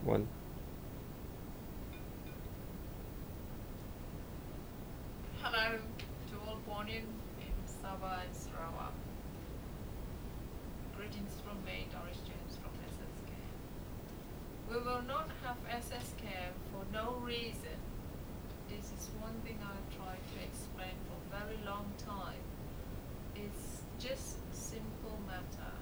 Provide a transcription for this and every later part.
One. Hello to all Bornean in Sabah and Sarawak. Greetings from me, Doris Jones from SSKM. We will not have SSKM for no reason. This is one thing I've tried to explain for a very long time. It's just a simple matter.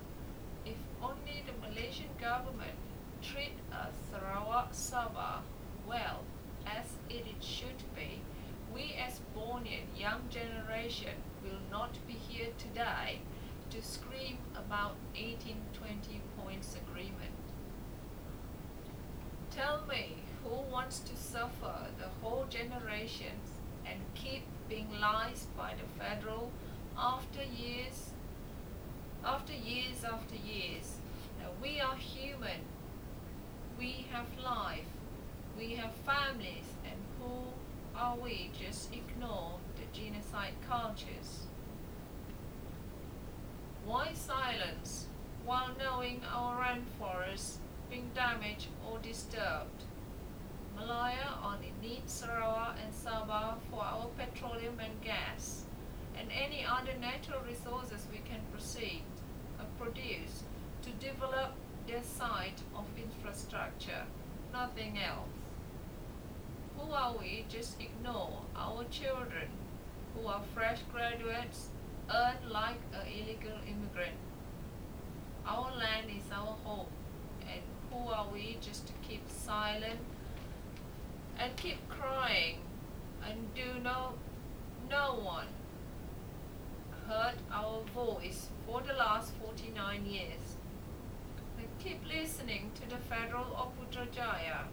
If only the Malaysian government treat us Sarawak Sabah well, as it should be, we as Bornean young generation will not be here today to scream about 1820 points agreement. Tell me, who wants to suffer the whole generations and keep being lies by the federal after years after years after years? Now, we are human. We have life. We have families, and who are we just ignore the genocide cultures? Why silence while knowing our rainforests being damaged or disturbed? Malaya only needs Sarawak and Sabah for our petroleum and gas, and any other natural resources we can produce to develop their site of infrastructure, nothing else. Who are we just ignore our children who are fresh graduates, earn like an illegal immigrant? Our land is our home, and who are we just to keep silent and keep crying and do no one heard our voice for the last 49 years? And keep listening to the federal of Putrajaya.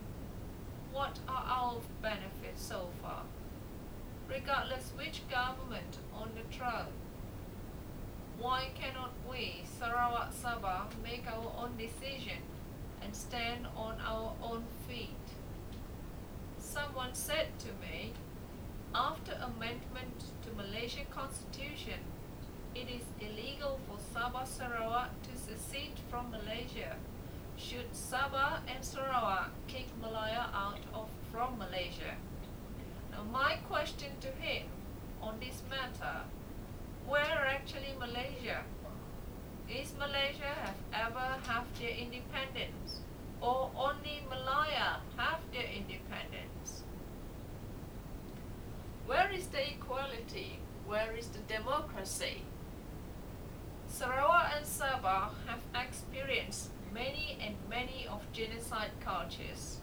What are our benefits so far? Regardless which government on the throne, why cannot we, Sarawak Sabah, make our own decision and stand on our own feet? Someone said to me, after amendment to Malaysian Constitution, it is illegal for Sabah Sarawak to secede from Malaysia. Should Sabah and Sarawak kick Malaya from Malaysia? Now my question to him on this matter, where actually Malaysia? Is Malaysia have ever have their independence, or only Malaya have their independence? Where is the equality? Where is the democracy? Sarawak and Sabah have experienced many of genocide cultures.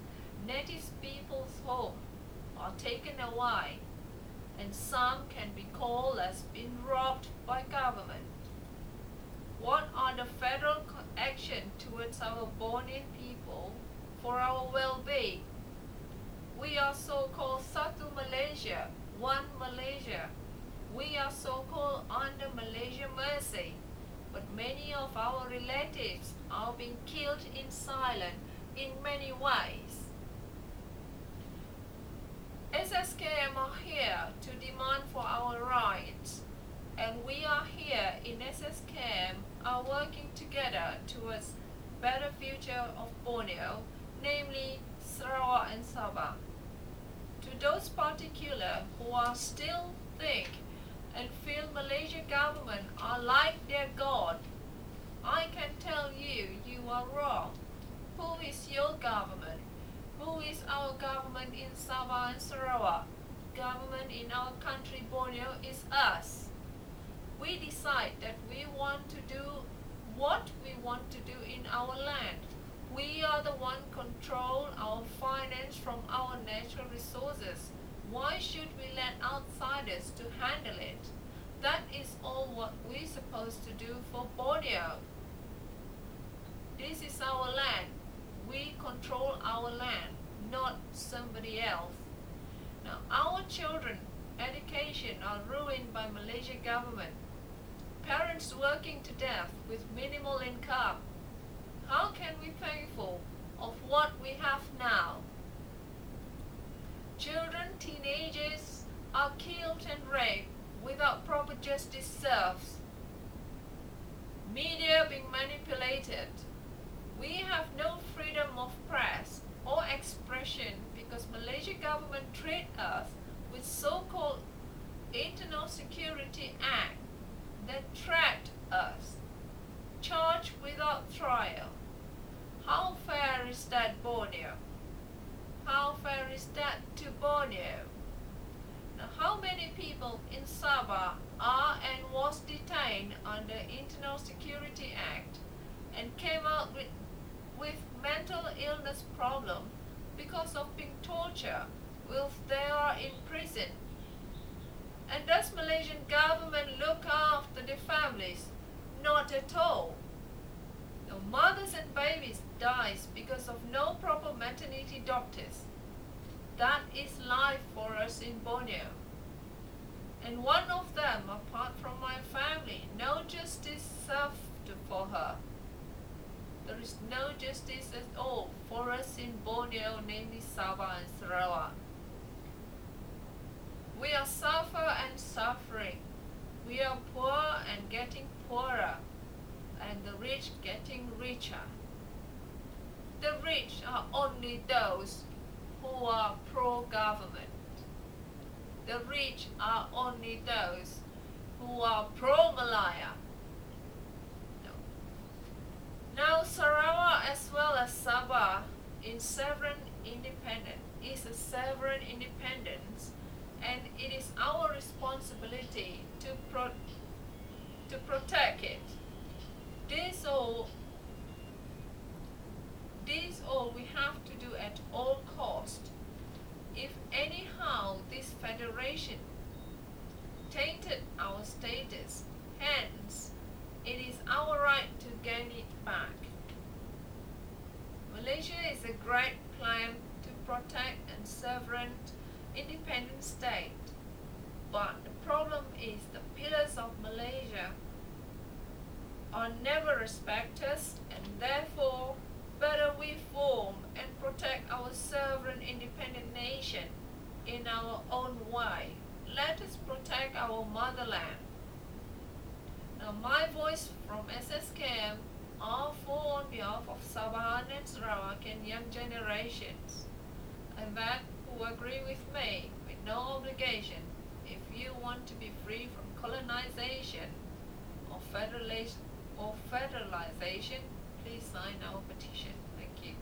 Native people's homes are taken away, and some can be called as being robbed by government. What are the federal action towards our Bornean people for our well-being? We are so-called Satu Malaysia, one Malaysia. We are so-called under Malaysia mercy, but many of our relatives are being killed in silence in many ways. SSKM are here to demand for our rights, and we are here in SSKM are working together towards better future of Borneo, namely Sarawak and Sabah. To those particular who are still think and feel Malaysia government are like their God, I can tell you, you are wrong. Who is your government? Who is our government in Sabah and Sarawak? Government in our country Borneo is us. We decide that we want to do what we want to do in our land. We are the one control our finance from our natural resources. Why should we let outsiders to handle it? That is all what we're supposed to do for Borneo. This is our land. We control our land, not somebody else. Now, our children education are ruined by Malaysia government. Parents working to death with minimal income. How can we be thankful of what we have now? Children, teenagers are killed and raped without proper justice served. Media being manipulated. We have no freedom of press. that Borneo? How fair is that to Borneo? Now, how many people in Sabah are and was detained under Internal Security Act and came out with mental illness problem because of being tortured whilst they are in prison? And does Malaysian government look after the families? Not at all. The mothers and babies dies because of no proper maternity doctors. That is life for us in Borneo. And one of them, apart from my family, no justice served for her. There is no justice at all for us in Borneo, namely Sabah and Sarawak. We are suffer and suffering. We are poor and getting poorer, and the rich getting richer. The rich are only those who are pro-government. The rich are only those who are pro-Malaya. Now Sarawak as well as Sabah is a sovereign independence, and it is our responsibility to protect it. This all we have to do at all cost. If anyhow this federation tainted our status, hence it is our right to gain it back. Malaysia is a great plan to protect and sovereign independent state, but the problem is the pillars of Malaysia are never respected, and therefore better we form and protect our sovereign independent nation in our own way. Let us protect our motherland. Now my voice from SSKM are for on behalf of Sabah and Sarawak and young generations, and that who agree with me with no obligation. If you want to be free from colonization or federalization, please sign our petition. Thank you.